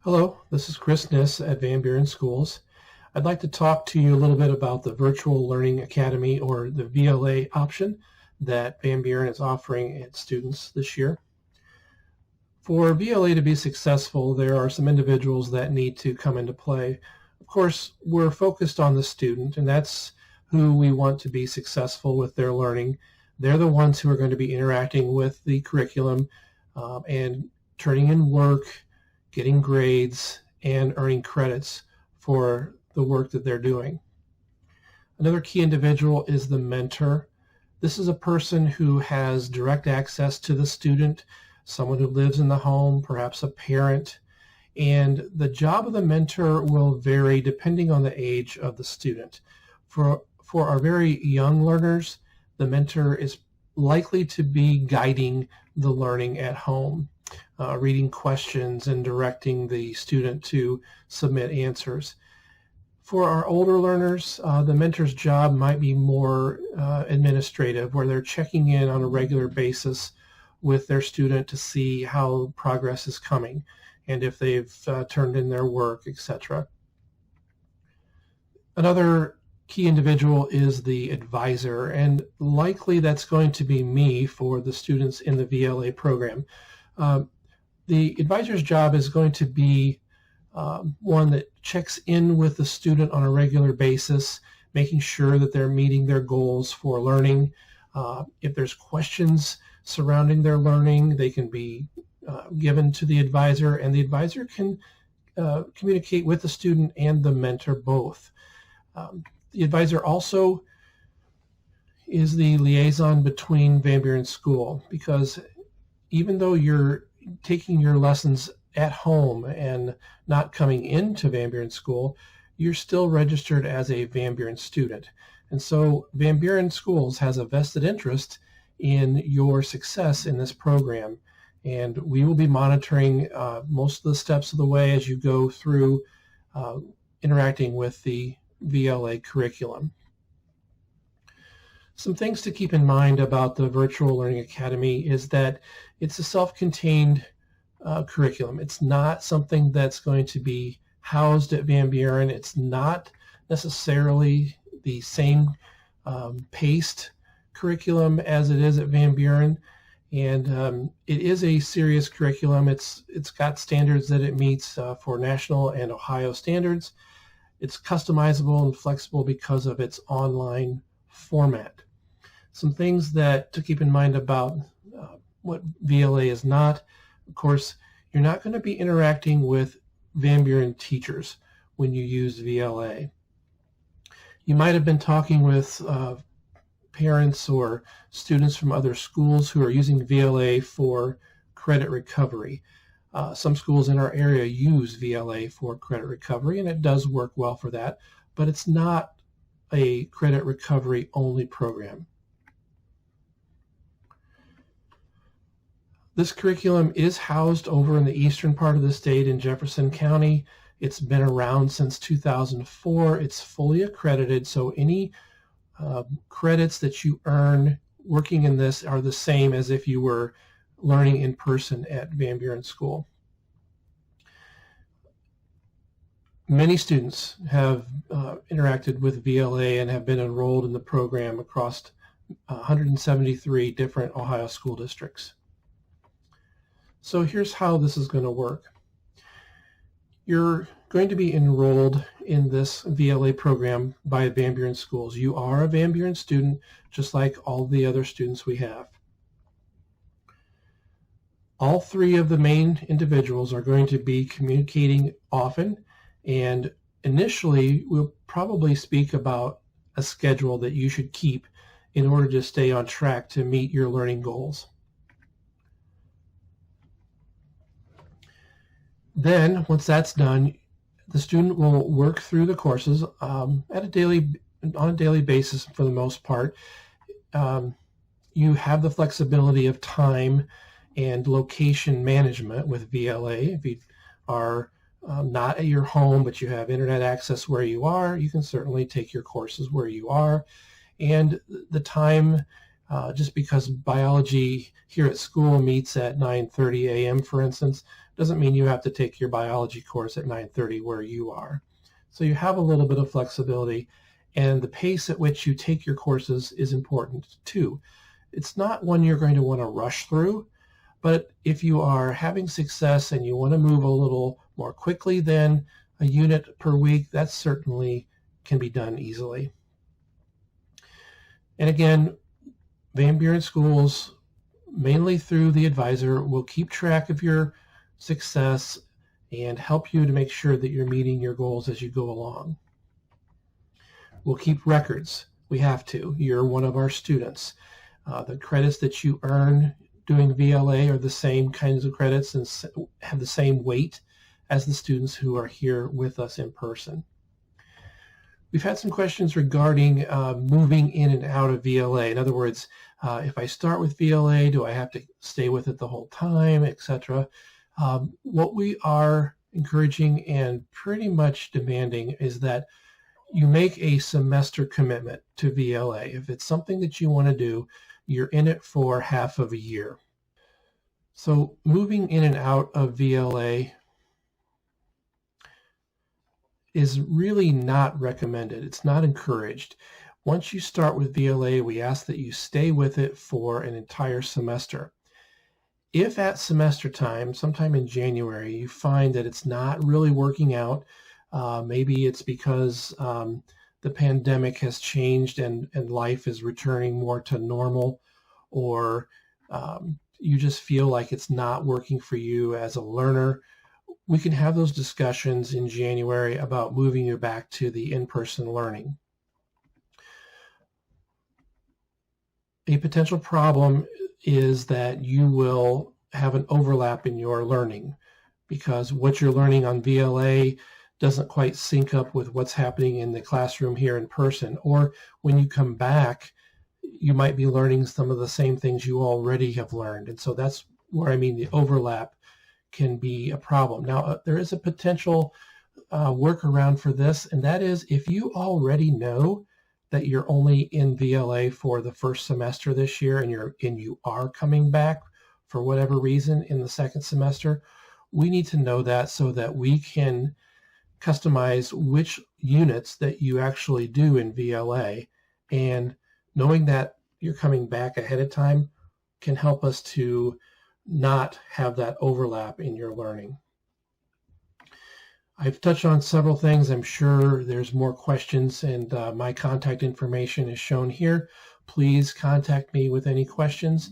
Hello, this is Chris Niss at Van Buren Schools. I'd like to talk to you a little bit about the Virtual Learning Academy, or the VLA option that Van Buren is offering its students this year. For VLA to be successful, there are some individuals that need to come into play. Of course, we're focused on the student, and that's who we want to be successful with their learning. They're the ones who are going to be interacting with the curriculum and turning in work, getting grades, and earning credits for the work that they're doing. Another key individual is the mentor. This is a person who has direct access to the student, someone who lives in the home, perhaps a parent, and the job of the mentor will vary depending on the age of the student. For our very young learners, the mentor is likely to be guiding the learning at home, reading questions and directing the student to submit answers. For our older learners, the mentor's job might be more administrative, where they're checking in on a regular basis with their student to see how progress is coming and if they've turned in their work, etc. Another key individual is the advisor, and likely that's going to be me for the students in the VLA program. The advisor's job is going to be one that checks in with the student on a regular basis, making sure that they're meeting their goals for learning. If there's questions surrounding their learning, they can be given to the advisor, and the advisor can communicate with the student and the mentor both. The advisor also is the liaison between Van Buren School, because even though you're taking your lessons at home and not coming into Van Buren School, you're still registered as a Van Buren student. And so Van Buren Schools has a vested interest in your success in this program. And we will be monitoring most of the steps of the way as you go through interacting with the VLA curriculum. Some things to keep in mind about the Virtual Learning Academy is that it's a self-contained curriculum. It's not something that's going to be housed at Van Buren. It's not necessarily the same paced curriculum as it is at Van Buren, and it is a serious curriculum. It's got standards that it meets for national and Ohio standards. It's customizable and flexible because of its online format. Some things that to keep in mind about what VLA is not. Of course, you're not going to be interacting with Van Buren teachers when you use VLA. You might have been talking with parents or students from other schools who are using VLA for credit recovery. Some schools in our area use VLA for credit recovery, and it does work well for that, but it's not a credit recovery only program. This curriculum is housed over in the eastern part of the state in Jefferson County. It's been around since 2004. It's fully accredited, so any credits that you earn working in this are the same as if you were learning in person at Van Buren School. Many students have interacted with VLA and have been enrolled in the program across 173 different Ohio school districts. So here's how this is going to work. You're going to be enrolled in this VLA program by Van Buren Schools. You are a Van Buren student, just like all the other students we have. All three of the main individuals are going to be communicating often, and initially we'll probably speak about a schedule that you should keep in order to stay on track to meet your learning goals. Then, once that's done, the student will work through the courses on a daily basis for the most part. You have the flexibility of time and location management with VLA. If you are not at your home, but you have internet access where you are, you can certainly take your courses where you are. And the time Just because biology here at school meets at 9:30 a.m., for instance, doesn't mean you have to take your biology course at 9:30 where you are. So you have a little bit of flexibility, and the pace at which you take your courses is important too. It's not one you're going to want to rush through, but if you are having success and you want to move a little more quickly than a unit per week, that certainly can be done easily. And again, Van Buren Schools, mainly through the advisor, will keep track of your success and help you to make sure that you're meeting your goals as you go along. We'll keep records. We have to. You're one of our students. The credits that you earn doing VLA are the same kinds of credits and have the same weight as the students who are here with us in person. We've had some questions regarding moving in and out of VLA. In other words, if I start with VLA, do I have to stay with it the whole time, etc.? What we are encouraging and pretty much demanding is that you make a semester commitment to VLA. If it's something that you want to do, you're in it for half of a year. So moving in and out of VLA is really not recommended. It's not encouraged. Once you start with VLA, we ask that you stay with it for an entire semester. If at semester time, sometime in January, you find that it's not really working out, maybe it's because the pandemic has changed and life is returning more to normal, or you just feel like it's not working for you as a learner, we can have those discussions in January about moving you back to the in-person learning. A potential problem is that you will have an overlap in your learning because what you're learning on VLA doesn't quite sync up with what's happening in the classroom here in person. Or when you come back, you might be learning some of the same things you already have learned. And so that's where I mean the overlap can be a problem. Now, there is a potential workaround for this, and that is if you already know that you're only in VLA for the first semester this year and you are coming back for whatever reason in the second semester, we need to know that so that we can customize which units that you actually do in VLA, and knowing that you're coming back ahead of time can help us to not have that overlap in your learning. I've touched on several things. I'm sure there's more questions, and my contact information is shown here. Please contact me with any questions.